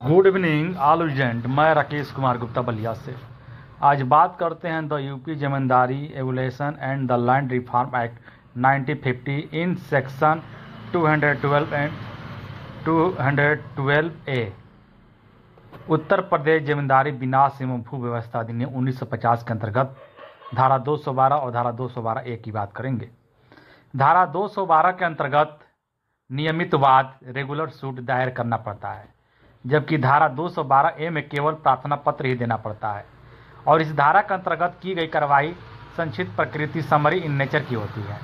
Good evening all agent. मैं राकेश कुमार गुप्ता बलिया से। आज बात करते हैं the UP zamindari abolition and the land reform act 1950 in section 212 and 212A। Uttar Pradesh zamindari विनाश एवं भू व्यवस्था अधिनियम 1950 के अंतर्गत धारा 212 और धारा 212A की बात करेंगे। धारा 212 के अंतर्गत नियमित वाद रेगुलर सूट दायर करना पड़ता है, जबकि धारा 212A में केवल प्रार्थना पत्र ही देना पड़ता है और इस धारा के अंतर्गत की गई कार्रवाई संक्षिप्त प्रकृति समरी इन नेचर की होती है।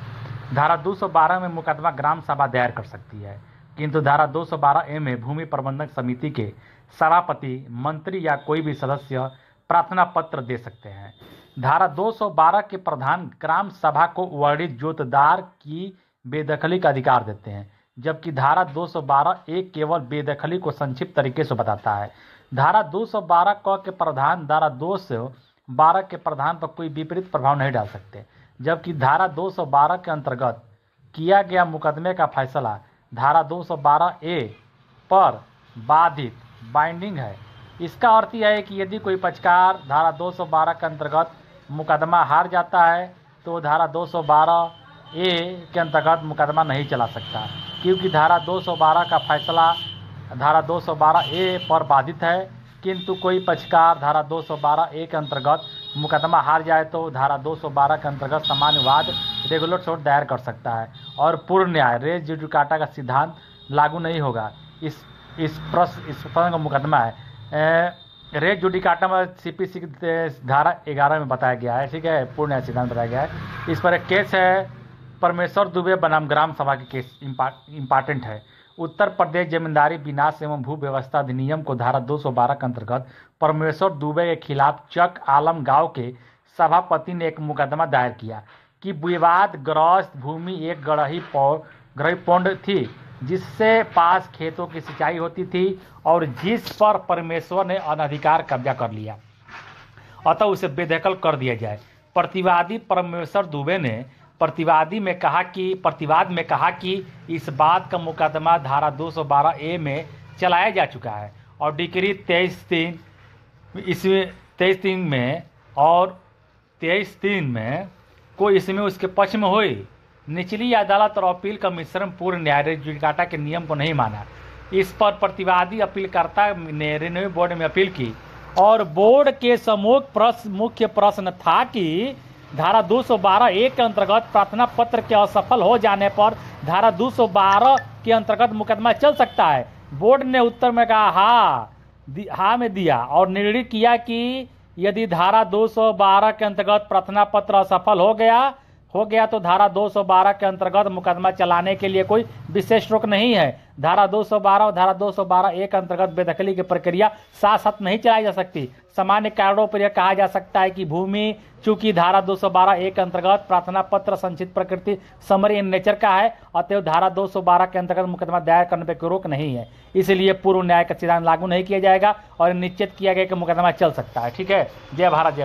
धारा 212 में मुकदमा ग्राम सभा दायर कर सकती है, किंतु धारा 212A में भूमि प्रबंधक समिति के सभापति, मंत्री या कोई भी सदस्य प्रार्थना पत्र दे सकते हैं। धारा 212 के प्रधान ग्राम सभा को वर्णित जोतदार की बेदखली का अधिकार देते हैं, जबकि धारा 212A केवल बेदखली को संक्षिप्त तरीके से बताता है। धारा 212 क के प्रावधान धारा 212 के प्रावधान पर कोई विपरीत प्रभाव नहीं डाल सकते, जबकि धारा 212 के अंतर्गत किया गया मुकदमे का फैसला धारा 212A पर बाधित बाइंडिंग है। इसका अर्थ यह है कि यदि कोई पक्षकार धारा 212 के अंतर्गत मुकदमा हार जाता है तो धारा 212A के अंतर्गत मुकदमा नहीं चला सकता, क्योंकि धारा 212 का फैसला धारा 212A पर बाधित है। किंतु कोई पक्षकार धारा 212A के अंतर्गत मुकदमा हार जाए तो धारा 212 के अंतर्गत सामान्य वाद रेगुलर सूट दायर कर सकता है और पूर्ण न्याय रेस जुडिकाटा का सिद्धांत लागू नहीं होगा। इस प्रश्न का मुकदमा है रेस जुडिकाटा में CPC धारा 11 में बताया गया है, ठीक है, पूर्ण न्याय सिद्धांत बताया गया है। इस पर एक केस है परमेश्वर दुबे बनाम ग्राम सभा की केस इम्पॉर्टेंट है। उत्तर प्रदेश जमींदारी विनाश एवं भू व्यवस्था अधिनियम को धारा 212 के अंतर्गत परमेश्वर दुबे के खिलाफ चक आलम गांव के सभापति ने एक मुकदमा दायर किया कि विवादग्रस्त भूमि एक गढ़ही पौंड थी, जिससे पास खेतों की सिंचाई होती थी और जिस पर परमेश्वर ने अनधिकार कब्जा कर लिया, अतः उसे बेदखल कर दिया जाए। प्रतिवादी परमेश्वर दुबे ने प्रतिवाद में कहा कि इस बात का मुकदमा धारा 212A में चलाया जा चुका है और डिक्री 23/3 में और 23/3 में कोई इसमें उसके पक्ष में हुई। निचली अदालत और अपील कमीशन पूर्ण न्याय जुडिकाटा के नियम को नहीं माना। इस पर प्रतिवादी अपीलकर्ता ने रेवेन्यू बोर्ड में अपील की और बोर्ड के मुख्य प्रश्न था कि धारा 212A के अंतर्गत प्रार्थना पत्र के असफल हो जाने पर धारा 212 के अंतर्गत मुकदमा चल सकता है। बोर्ड ने उत्तर में कहा हाँ में दिया और निर्णय किया कि यदि धारा 212 के अंतर्गत प्रार्थना पत्र असफल हो गया तो धारा 212 के अंतर्गत मुकदमा चलाने के लिए कोई विशेष रोक नहीं है। धारा 212 और धारा 212A के अंतर्गत बेदखली की प्रक्रिया साथ साथ नहीं चलाई जा सकती। सामान्य कारणों पर यह कहा जा सकता है कि भूमि चूंकि धारा 212A के अंतर्गत प्रार्थना पत्र संक्षिप्त प्रकृति समरी इन नेचर का है, अतएव धारा 212 के अंतर्गत मुकदमा दायर करने पर कोई रोक नहीं है, इसलिए पूर्व न्याय का सिद्धांत लागू नहीं किया जाएगा और निश्चित किया गया कि मुकदमा चल सकता है। ठीक है, जय भारत जय।